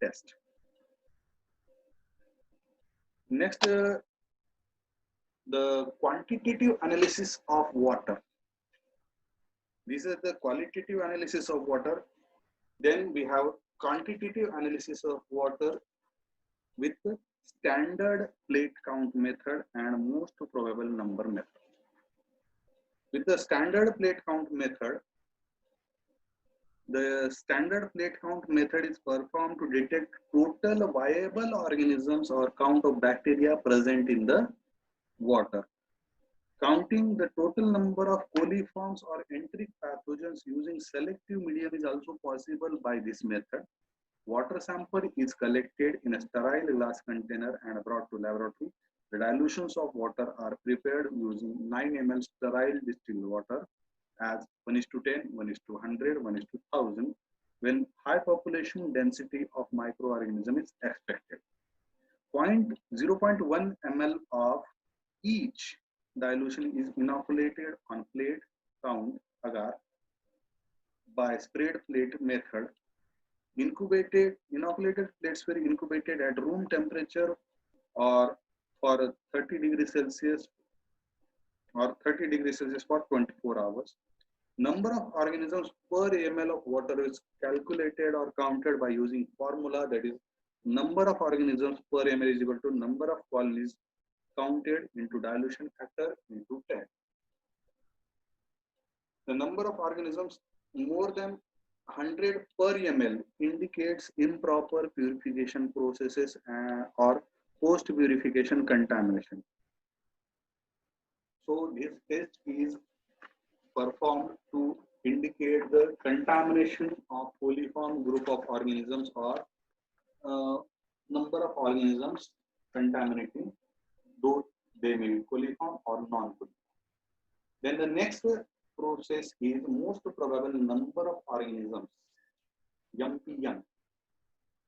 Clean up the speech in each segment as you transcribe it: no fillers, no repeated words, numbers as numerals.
test. Next, the quantitative analysis of water. This is the qualitative analysis of water. Then we have quantitative analysis of water with standard plate count method and most probable number method. With the standard plate count method, the standard plate count method is performed to detect total viable organisms or count of bacteria present in the water. Counting the total number of coliforms or enteric pathogens using selective medium is also possible by this method. Water sample is collected in a sterile glass container and brought to laboratory. The dilutions of water are prepared using 9 ml sterile distilled water as 1:10, 1:100, 1:1000 when high population density of microorganism is expected. 0.1 ml of each dilution is inoculated on plate count agar by sprayed plate method. Inoculated plates were incubated at room temperature or for 30 degrees Celsius for 24 hours. Number of organisms per ml of water is calculated or counted by using formula, that is number of organisms per ml is equal to number of colonies counted into dilution factor into 10. The number of organisms more than 100 per ml indicates improper purification processes or post-purification contamination. So this test is performed to indicate the contamination of coliform group of organisms or number of organisms contaminating, though they may be coliform or non-coliform. Then the next process is most probable number of organisms, MPN.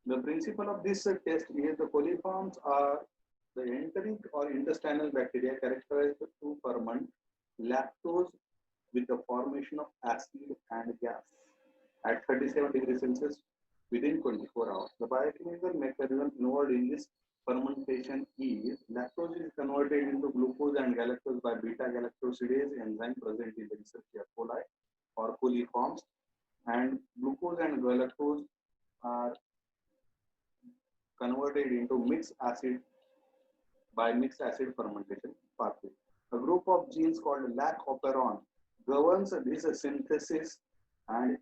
The principle of this test is the coliforms are the enteric or intestinal bacteria characterized to ferment lactose with the formation of acid and gas at 37 degrees Celsius within 24 hours. The biochemical mechanism involved in this fermentation is lactose is converted into glucose and galactose by beta-galactosidase enzyme present in the Escherichia coli or coliforms, and glucose and galactose are converted into mixed acid by mixed acid fermentation pathway. A group of genes called lac operon governs this synthesis and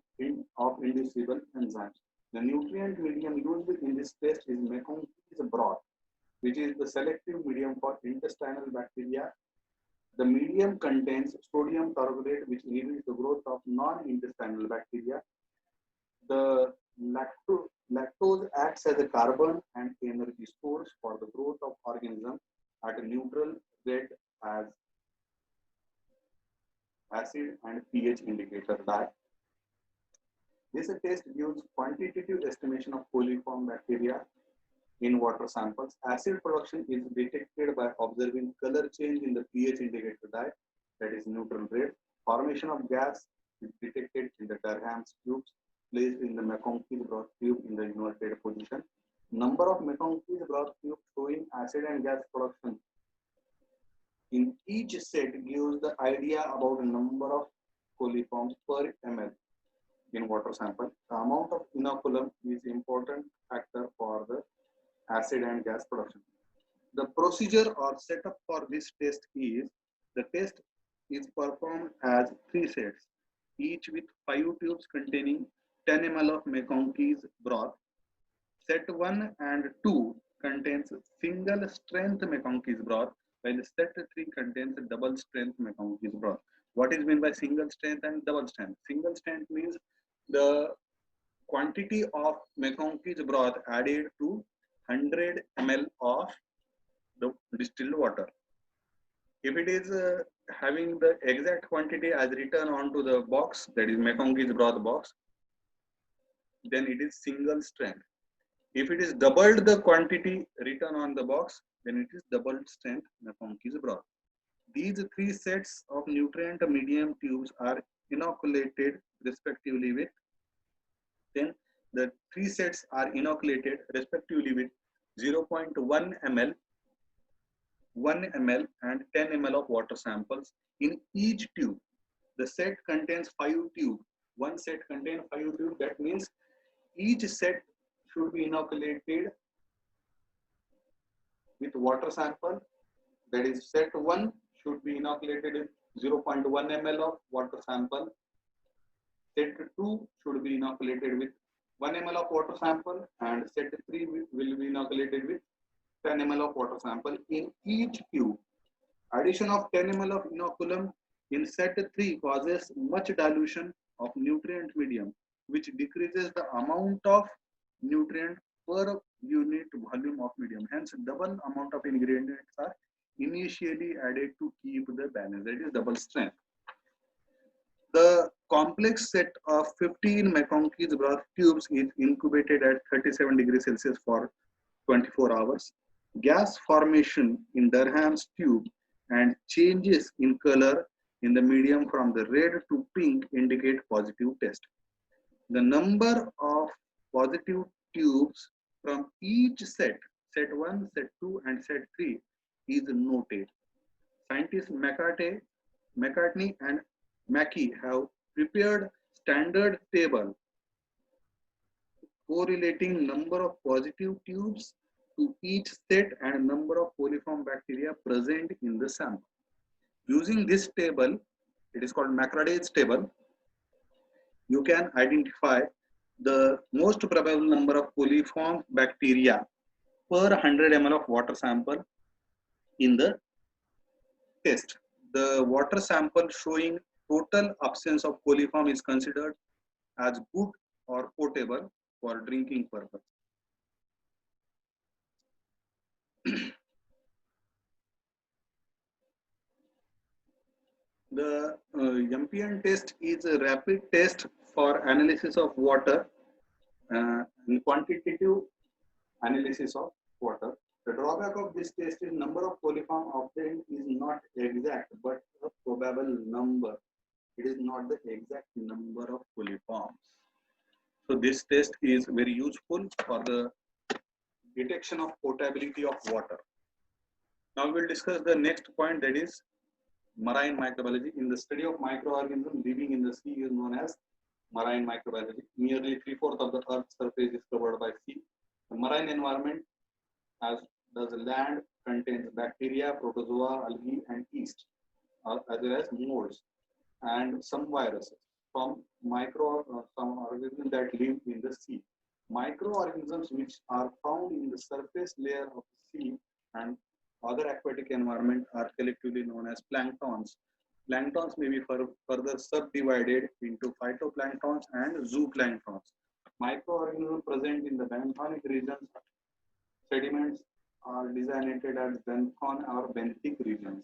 of inducible enzymes. The nutrient medium used in this test is McConkey's broth, which is the selective medium for intestinal bacteria. The medium contains sodium taurochrate, which inhibits the growth of non-intestinal bacteria. The lactose acts as a carbon and energy source for the growth of organisms at a neutral rate as acid and pH indicator die. This test gives quantitative estimation of coliform bacteria in water samples. Acid production is detected by observing color change in the pH indicator dye, that is neutral rate. Formation of gas is detected in the Durham's tubes placed in the McConkey's broth tube in the inverted position. Number of McConkey's broth tubes showing acid and gas production in each set gives the idea about the number of coliforms per ml in water sample. The amount of inoculum is important factor for the acid and gas production. The procedure or setup for this test is, the test is performed as 3 sets, each with 5 tubes containing 10 ml of McConkey's broth. Set 1 and 2 contains single strength McConkey's broth, while set 3 contains double strength McConkey's broth. What is meant by single strength and double strength? Single strength means the quantity of McConkey's broth added to 100 ml of the distilled water. If it is having the exact quantity as written onto the box, that is McConkey's broth box, then it is single strength. If it is doubled the quantity written on the box, then it is double strength McConkey's broth. These 3 sets of nutrient medium tubes are inoculated respectively with 10 The three sets are inoculated respectively with 0.1 ml, 1 ml and 10 ml of water samples in each tube. The set contains 5 tubes. One set contains 5 tubes. That means each set should be inoculated with water sample. That is, set 1 should be inoculated with 0.1 ml of water sample. Set 2 should be inoculated with 1 ml of water sample, and set 3 will be inoculated with 10 ml of water sample in each tube. Addition of 10 ml of inoculum in set 3 causes much dilution of nutrient medium, which decreases the amount of nutrient per unit volume of medium. Hence, double amount of ingredients are initially added to keep the balance. That is double strength. The complex set of 15 McConkey's broth tubes is incubated at 37 degrees Celsius for 24 hours. Gas formation in Durham's tube and changes in color in the medium from the red to pink indicate positive test. The number of positive tubes from each set 1, set 2 and set 3 is noted. Scientists McCartney and Mackey have prepared standard table correlating number of positive tubes to each set and number of coliform bacteria present in the sample. Using this table, it is called McCraday's table, you can identify the most probable number of coliform bacteria per 100 ml of water sample in the test. The water sample showing total absence of coliform is considered as good or potable for drinking purpose. The MPN test is a rapid test for analysis of water and quantitative analysis of water. The drawback of this test is number of coliform obtained is not exact, but a probable number. It is not the exact number of coliforms. So this test is very useful for the detection of potability of water. Now we will discuss the next point, that is marine microbiology. In the study of microorganisms living in the sea is known as marine microbiology. Nearly 3/4 of the Earth's surface is covered by sea. The marine environment, as does land, contains bacteria, protozoa, algae, and yeast, as well as molds and some viruses from some organisms that live in the sea. Microorganisms which are found in the surface layer of the sea and other aquatic environment are collectively known as planktons. Planktons may be further subdivided into phytoplanktons and zooplanktons. Microorganisms present in the benthonic regions, sediments are designated as benthon or benthic regions.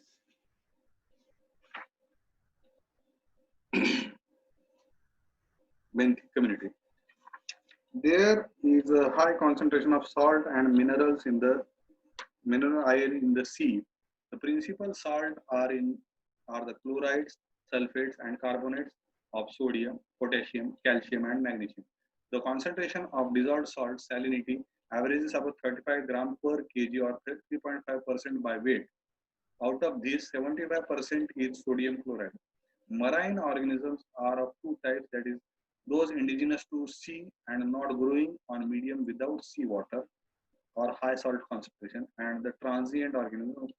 Benthic community. There is a high concentration of salt and minerals in the mineral iron in the sea. The principal salt are the chlorides, sulfates, and carbonates of sodium, potassium, calcium, and magnesium. The concentration of dissolved salt salinity averages about 35 grams per kg or 3.5% by weight. Out of this, 75% is sodium chloride. Marine organisms are of two types, that is, those indigenous to sea and not growing on medium without seawater or high salt concentration, and the transient organisms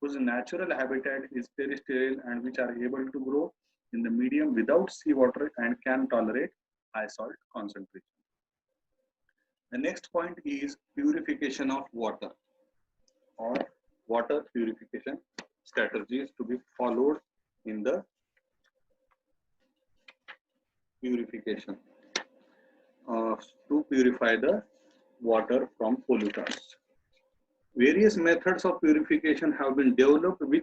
whose natural habitat is terrestrial and which are able to grow in the medium without seawater and can tolerate high salt concentration. The next point is purification of water or water purification strategies to be followed in the purification to purify the water from pollutants. Various methods of purification have been developed which